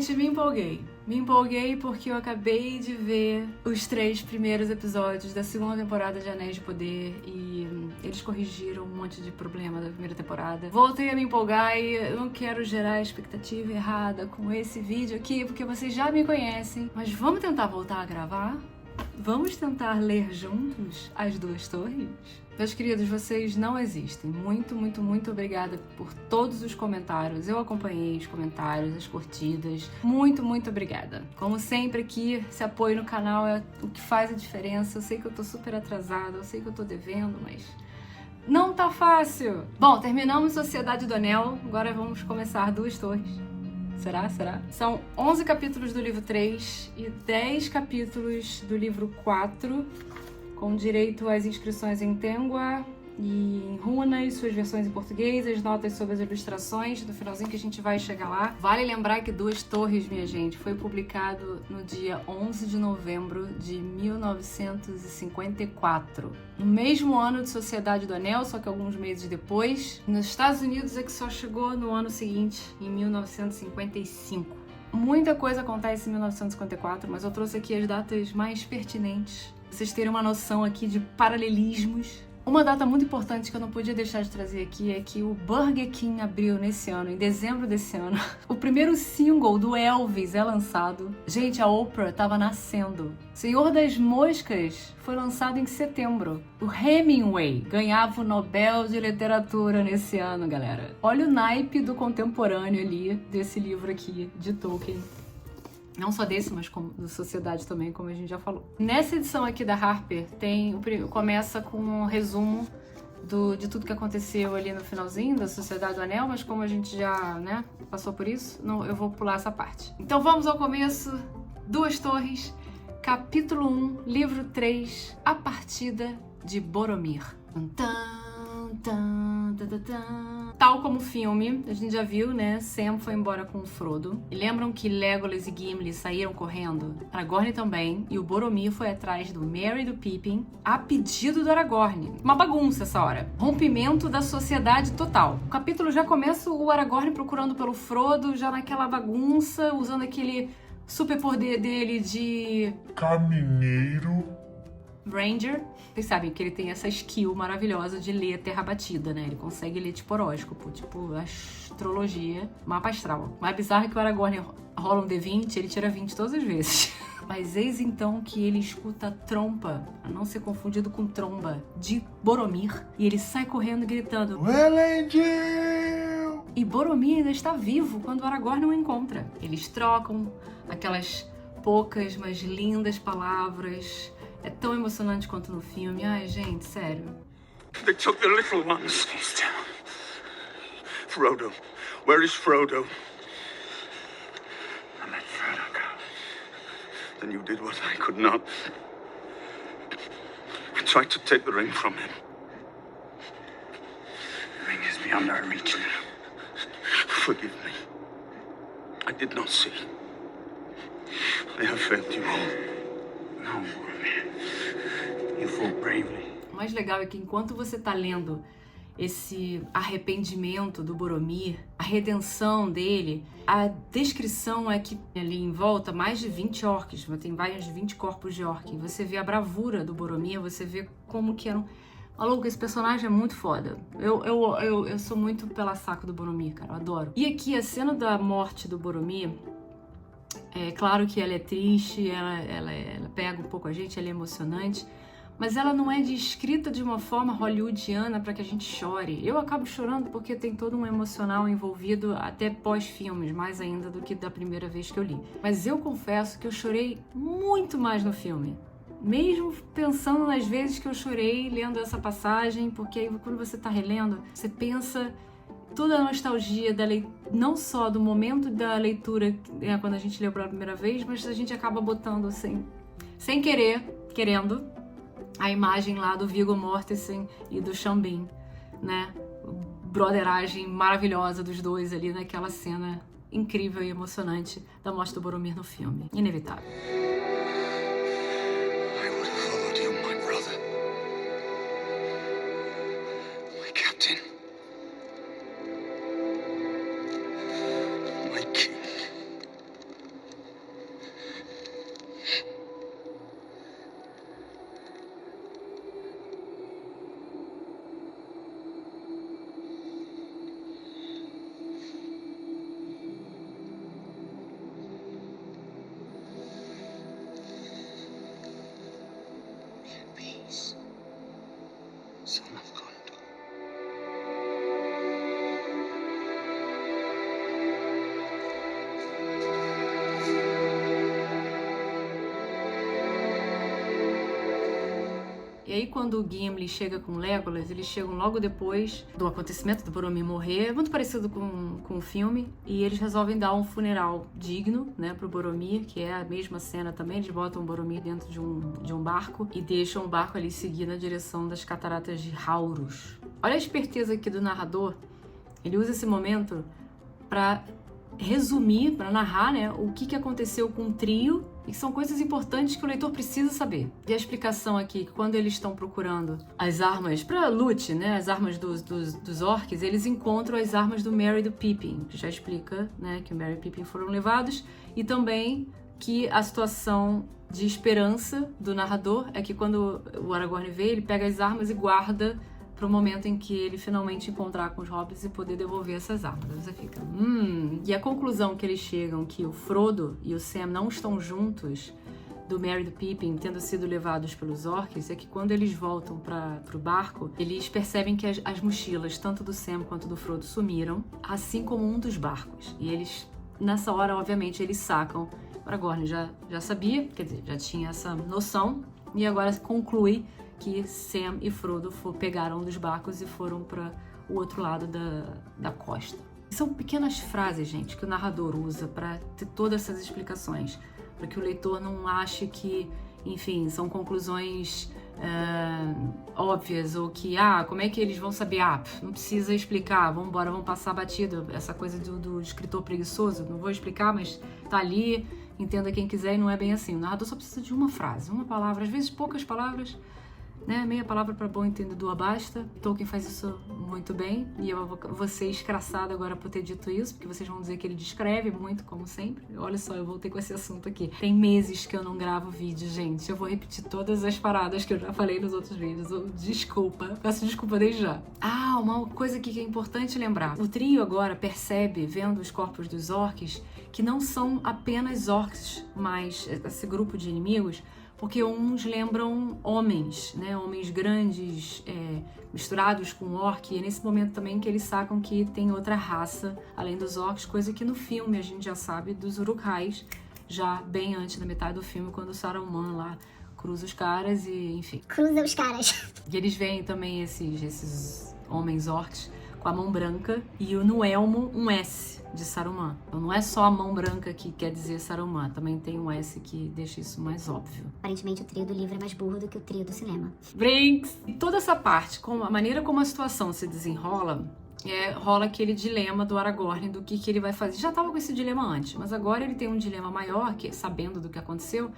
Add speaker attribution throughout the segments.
Speaker 1: Gente, me empolguei. Me empolguei porque eu acabei de ver os 3 primeiros episódios da segunda temporada de Anéis de Poder e eles corrigiram um monte de problema da primeira temporada. Voltei a me empolgar e eu não quero gerar expectativa errada com esse vídeo aqui, porque vocês já me conhecem. Mas vamos tentar voltar a gravar? Vamos tentar ler juntos As Duas Torres? Meus queridos, vocês não existem. Muito, muito, muito obrigada por todos os comentários. Eu acompanhei os comentários, as curtidas. Muito, muito obrigada. Como sempre aqui, esse apoio no canal é o que faz a diferença. Eu sei que eu tô super atrasada, eu sei que eu tô devendo, mas não tá fácil. Bom, terminamos Sociedade do Anel. Agora vamos começar Duas Torres. Será? São 11 capítulos do livro 3 e 10 capítulos do livro 4, com direito às inscrições em Tengua e em runas, suas versões em português, as notas sobre as ilustrações, no finalzinho que a gente vai chegar lá. Vale lembrar que Duas Torres, minha gente, foi publicado no dia 11 de novembro de 1954. No mesmo ano de Sociedade do Anel, só que alguns meses depois. Nos Estados Unidos é que só chegou no ano seguinte, em 1955. Muita coisa acontece em 1954, mas eu trouxe aqui as datas mais pertinentes, pra vocês terem uma noção aqui de paralelismos. Uma data muito importante que eu não podia deixar de trazer aqui é que o Burger King abriu nesse ano, em dezembro desse ano. O primeiro single do Elvis é lançado. Gente, a Oprah tava nascendo. Senhor das Moscas foi lançado em setembro. O Hemingway ganhava o Nobel de Literatura nesse ano, galera. Olha o naipe do contemporâneo ali, desse livro aqui, de Tolkien. Não só desse, mas como da Sociedade também, como a gente já falou. Nessa edição aqui da Harper, começa com um resumo de tudo que aconteceu ali no finalzinho da Sociedade do Anel, mas como a gente já, passou por isso, eu vou pular essa parte. Então vamos ao começo. Duas Torres, capítulo 1, livro 3, A Partida de Boromir. Tal como o filme, a gente já viu, Sam foi embora com o Frodo. E lembram que Legolas e Gimli saíram correndo? Aragorn também. E o Boromir foi atrás do Merry e do Pippin a pedido do Aragorn. Uma bagunça essa hora. Rompimento da sociedade total. O capítulo já começa o Aragorn procurando pelo Frodo, já naquela bagunça, usando aquele super poder dele de caminheiro. Ranger. Vocês sabem que ele tem essa skill maravilhosa de ler a terra batida, Ele consegue ler tipo horóscopo, tipo astrologia, mapa astral. Mais bizarro que o Aragorn rola um D20, ele tira 20 todas as vezes. Mas eis então que ele escuta a trompa, a não ser confundido com tromba, de Boromir. E ele sai correndo gritando: Elendil! E Boromir ainda está vivo quando o Aragorn o encontra. Eles trocam aquelas poucas, mas lindas palavras. É tão emocionante quanto no filme. Ai, gente, sério.
Speaker 2: They took the little ones. Frodo. Where is Frodo? I let Frodo go. Then you did what I could not. I tried to take the ring from him. The ring is beyond our reach now. Forgive me. I did not see. I have failed you all. No, you fought bravely.
Speaker 1: O mais legal é que enquanto você tá lendo esse arrependimento do Boromir, a redenção dele, a descrição é que ali em volta mais de 20 orcs, tem mais de 20 corpos de orc. Você vê a bravura do Boromir, você vê como que eram. Maluco, esse personagem é muito foda. Eu sou muito pela saco do Boromir, cara, eu adoro. E aqui a cena da morte do Boromir, é claro que ela é triste, ela pega um pouco a gente, ela é emocionante, mas ela não é descrita de uma forma hollywoodiana para que a gente chore. Eu acabo chorando porque tem todo um emocional envolvido até pós-filmes, mais ainda do que da primeira vez que eu li. Mas eu confesso que eu chorei muito mais no filme. Mesmo pensando nas vezes que eu chorei lendo essa passagem, porque aí quando você tá relendo, você pensa toda a nostalgia não só do momento da leitura, quando a gente leu pela primeira vez, mas a gente acaba botando assim, sem querer, querendo, a imagem lá do Viggo Mortensen e do Sean Bean, Broderagem maravilhosa dos dois ali naquela cena incrível e emocionante da morte do Boromir no filme. Inevitável.
Speaker 2: I would have followed you, my brother. My captain. My king.
Speaker 1: aí quando o Gimli chega com o Legolas, eles chegam logo depois do acontecimento do Boromir morrer, muito parecido com o filme, e eles resolvem dar um funeral digno, né, pro Boromir, que é a mesma cena também. Eles botam o Boromir dentro de um barco e deixam o barco ali seguir na direção das cataratas de Haurus. Olha a esperteza aqui do narrador. Ele usa esse momento para resumir, para narrar, né, o que aconteceu com o trio, e que são coisas importantes que o leitor precisa saber. E a explicação aqui, que quando eles estão procurando as armas para Lute, né, as armas dos orcs, eles encontram as armas do Merry e do Pippin, que já explica, né, que o Merry e o Pippin foram levados, e também que a situação de esperança do narrador é que quando o Aragorn vê, ele pega as armas e guarda para o momento em que ele finalmente encontrar com os hobbits e poder devolver essas armas. Você fica, E a conclusão que eles chegam, que o Frodo e o Sam não estão juntos, do Merry e do Pippin tendo sido levados pelos orcs, é que quando eles voltam para o barco, eles percebem que as mochilas, tanto do Sam quanto do Frodo, sumiram, assim como um dos barcos. E eles, nessa hora, obviamente, eles sacam. O Aragorn já sabia, quer dizer, já tinha essa noção, e agora conclui que Sam e Frodo pegaram dos barcos e foram para o outro lado da costa. São pequenas frases, gente, que o narrador usa para ter todas essas explicações, para que o leitor não ache que, enfim, são conclusões óbvias, ou que, como é que eles vão saber? Não precisa explicar, vamos passar batido. Essa coisa do escritor preguiçoso, não vou explicar, mas tá ali, entenda quem quiser, e não é bem assim. O narrador só precisa de uma frase, uma palavra, às vezes poucas palavras, né? Meia palavra para bom entendedor basta. Tolkien faz isso muito bem, e eu vou ser escraçada agora por ter dito isso, porque vocês vão dizer que ele descreve muito, como sempre. Olha só, eu voltei com esse assunto aqui. Tem meses que eu não gravo vídeo, gente. Eu vou repetir todas as paradas que eu já falei nos outros vídeos. Desculpa, peço desculpa desde já. Uma coisa aqui que é importante lembrar. O trio agora percebe, vendo os corpos dos orcs, que não são apenas orcs, mas esse grupo de inimigos, porque uns lembram homens, né? Homens grandes, misturados com orc, e é nesse momento também que eles sacam que tem outra raça, além dos orcs, coisa que no filme a gente já sabe dos Uruk-hais, já bem antes da metade do filme, quando o Saruman lá cruza os caras e, enfim...
Speaker 3: Cruza os caras.
Speaker 1: E eles veem também esses homens orcs com a mão branca e no elmo um S de Saruman. Então não é só a mão branca que quer dizer Saruman, também tem um S que deixa isso mais óbvio.
Speaker 3: Aparentemente o trio do livro é mais burro do que o trio do cinema.
Speaker 1: Brinks! E toda essa parte, a maneira como a situação se desenrola, rola aquele dilema do Aragorn, do que ele vai fazer. Já tava com esse dilema antes, mas agora ele tem um dilema maior, que, sabendo do que aconteceu,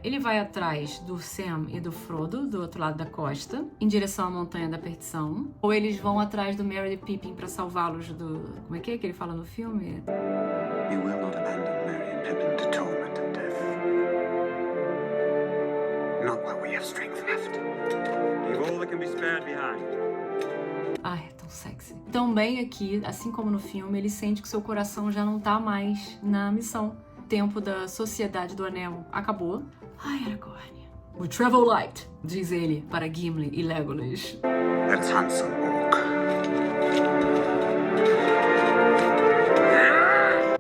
Speaker 1: ele vai atrás do Sam e do Frodo, do outro lado da costa, em direção à Montanha da Perdição, ou eles vão atrás do Merry e Pippin pra salvá-los do... Como é que ele fala no filme?
Speaker 2: You will not abandon Merry and Pippin to torment and death. Not while we have strength left. Leave all that can be spared behind.
Speaker 1: É tão sexy. Também aqui, assim como no filme, ele sente que seu coração já não tá mais na missão. O tempo da Sociedade do Anel acabou. Aragorn. We travel light, diz ele para Gimli e Legolas.
Speaker 2: Let's hunt some orc.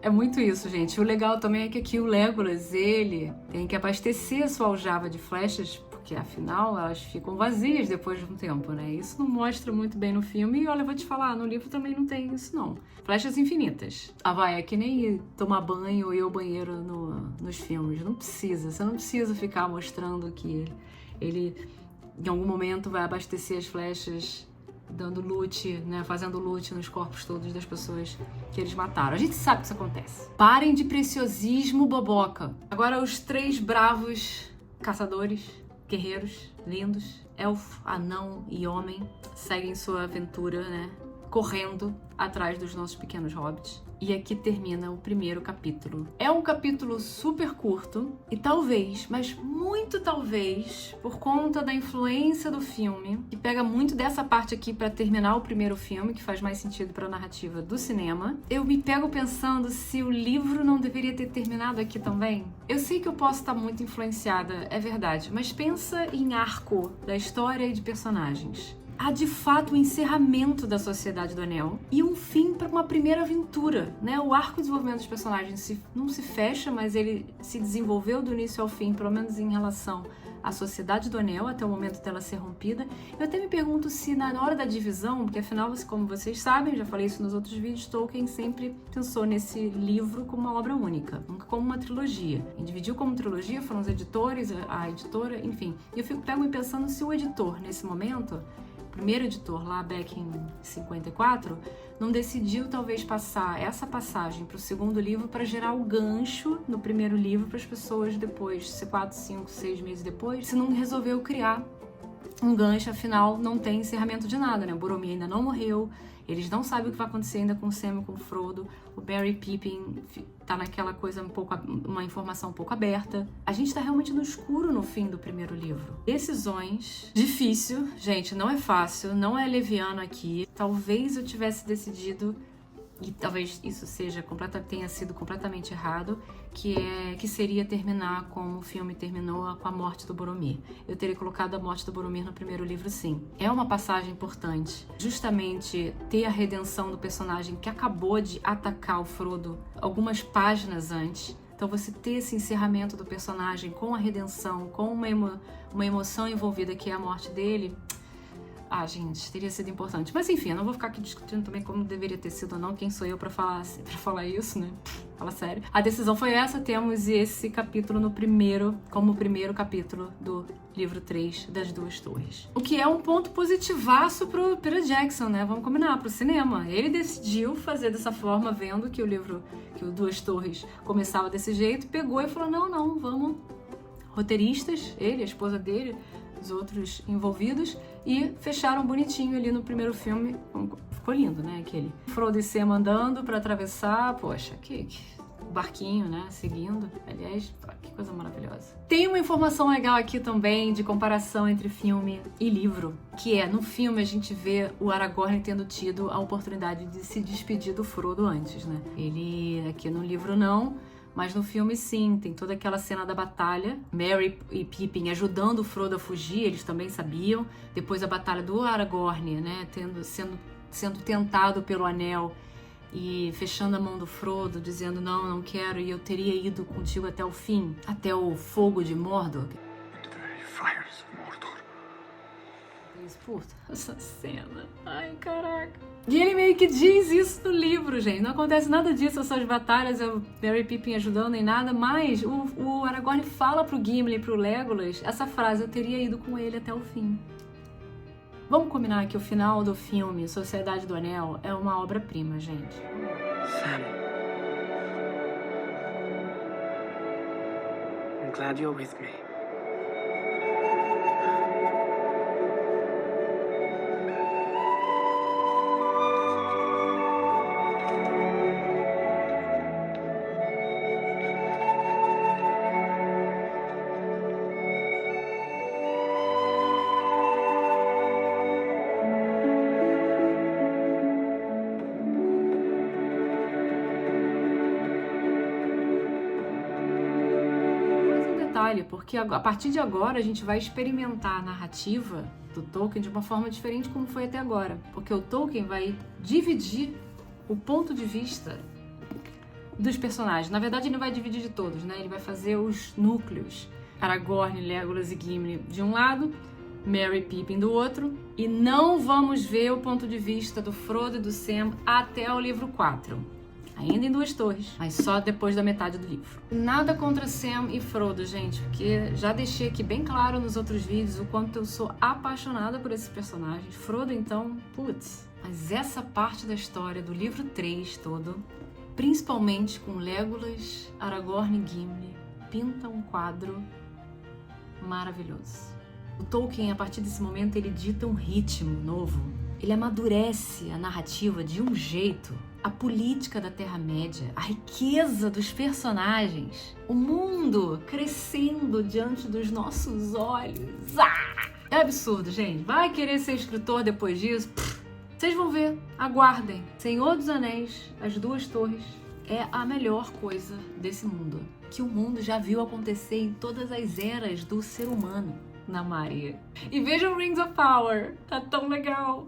Speaker 1: É muito isso, gente. O legal também é que aqui o Legolas, ele tem que abastecer a sua aljava de flechas, porque afinal elas ficam vazias depois de um tempo, né? Isso não mostra muito bem no filme, e olha, eu vou te falar, no livro também não tem isso não. Flechas infinitas. É que nem ir tomar banho ou ir ao banheiro nos filmes. Não precisa, você não precisa ficar mostrando que ele em algum momento vai abastecer as flechas, dando loot, né? Fazendo loot nos corpos todos das pessoas que eles mataram. A gente sabe que isso acontece. Parem de preciosismo boboca. Agora os 3 bravos caçadores, guerreiros, lindos, elfo, anão e homem, seguem sua aventura, né? Correndo atrás dos nossos pequenos hobbits. E aqui termina o primeiro capítulo. É um capítulo super curto e talvez, mas muito talvez, por conta da influência do filme, que pega muito dessa parte aqui para terminar o primeiro filme, que faz mais sentido para a narrativa do cinema, eu me pego pensando se o livro não deveria ter terminado aqui também. Eu sei que eu posso estar muito influenciada, é verdade, mas pensa em arco da história e de personagens. Há de fato um encerramento da Sociedade do Anel e um fim para uma primeira aventura, né? O arco de desenvolvimento dos personagens não se fecha, mas ele se desenvolveu do início ao fim, pelo menos em relação a Sociedade do Anel até o momento dela ser rompida. Eu até me pergunto se na hora da divisão, porque afinal, como vocês sabem, eu já falei isso nos outros vídeos, Tolkien sempre pensou nesse livro como uma obra única, nunca como uma trilogia. Ele dividiu como trilogia, foram os editores, a editora, enfim. E eu pego me pensando se o editor, nesse momento, o primeiro editor lá, back em 54, não decidiu talvez passar essa passagem para o segundo livro para gerar o gancho no primeiro livro para as pessoas depois, 4, 5, 6 meses depois, se não resolveu criar um gancho, afinal não tem encerramento de nada, né? O Boromir ainda não morreu, eles não sabem o que vai acontecer ainda com o Sam e com o Frodo, o Merry e Pippin tá naquela coisa uma informação um pouco aberta. A gente tá realmente no escuro no fim do primeiro livro. Decisões, difícil, gente, não é fácil, não é leviano aqui. Talvez eu tivesse decidido, e talvez isso tenha sido completamente errado, que seria terminar como o filme terminou, com a morte do Boromir. Eu teria colocado a morte do Boromir no primeiro livro, sim. É uma passagem importante, justamente ter a redenção do personagem que acabou de atacar o Frodo algumas páginas antes. Então você ter esse encerramento do personagem com a redenção, com uma emoção envolvida que é a morte dele... Ah, gente, teria sido importante. Mas enfim, eu não vou ficar aqui discutindo também como deveria ter sido ou não. Quem sou eu pra falar isso, né? Fala sério. A decisão foi essa. Temos esse capítulo como o primeiro capítulo do livro 3 das Duas Torres. O que é um ponto positivaço pro Peter Jackson, né? Vamos combinar, pro cinema. Ele decidiu fazer dessa forma, vendo que o Duas Torres começava desse jeito, pegou e falou, não, vamos... Roteiristas, ele, a esposa dele, os outros envolvidos, e fecharam bonitinho ali no primeiro filme. Ficou lindo, né? Aquele Frodo e Sam andando pra atravessar, poxa, que barquinho, né? Seguindo. Aliás, que coisa maravilhosa. Tem uma informação legal aqui também de comparação entre filme e livro, que é, no filme a gente vê o Aragorn tendo tido a oportunidade de se despedir do Frodo antes, né? Ele, aqui no livro não, mas no filme sim, tem toda aquela cena da batalha, Merry e Pippin ajudando o Frodo a fugir, eles também sabiam. Depois a batalha do Aragorn, né, sendo tentado pelo anel e fechando a mão do Frodo, dizendo não quero, e eu teria ido contigo até o fim, até o fogo de Mordor.
Speaker 2: Into the very fires of Mordor.
Speaker 1: Puta, essa cena. Ai, caraca. E ele meio que diz isso no livro, gente. Não acontece nada disso, essas batalhas, o Merry e Pippin ajudando nem nada, mas o Aragorn fala pro Gimli e pro Legolas essa frase, eu teria ido com ele até o fim. Vamos combinar que o final do filme, Sociedade do Anel, é uma obra-prima, gente.
Speaker 4: Sam. I'm glad you're with me.
Speaker 1: Porque a partir de agora a gente vai experimentar a narrativa do Tolkien de uma forma diferente como foi até agora. Porque o Tolkien vai dividir o ponto de vista dos personagens. Na verdade, ele não vai dividir de todos, né? Ele vai fazer os núcleos. Aragorn, Legolas e Gimli de um lado, Merry e Pippin do outro. E não vamos ver o ponto de vista do Frodo e do Sam até o livro 4. Ainda em Duas Torres, mas só depois da metade do livro. Nada contra Sam e Frodo, gente, porque já deixei aqui bem claro nos outros vídeos o quanto eu sou apaixonada por esses personagens. Frodo, então, putz. Mas essa parte da história do livro 3 todo, principalmente com Legolas, Aragorn e Gimli, pinta um quadro maravilhoso. O Tolkien, a partir desse momento, ele dita um ritmo novo. Ele amadurece a narrativa de um jeito. A política da Terra-média, a riqueza dos personagens, o mundo crescendo diante dos nossos olhos. É absurdo, gente. Vai querer ser escritor depois disso? Vocês vão ver. Aguardem. Senhor dos Anéis, As Duas Torres, é a melhor coisa desse mundo. Que o mundo já viu acontecer em todas as eras do ser humano na Maria. E vejam Rings of Power. Tá tão legal.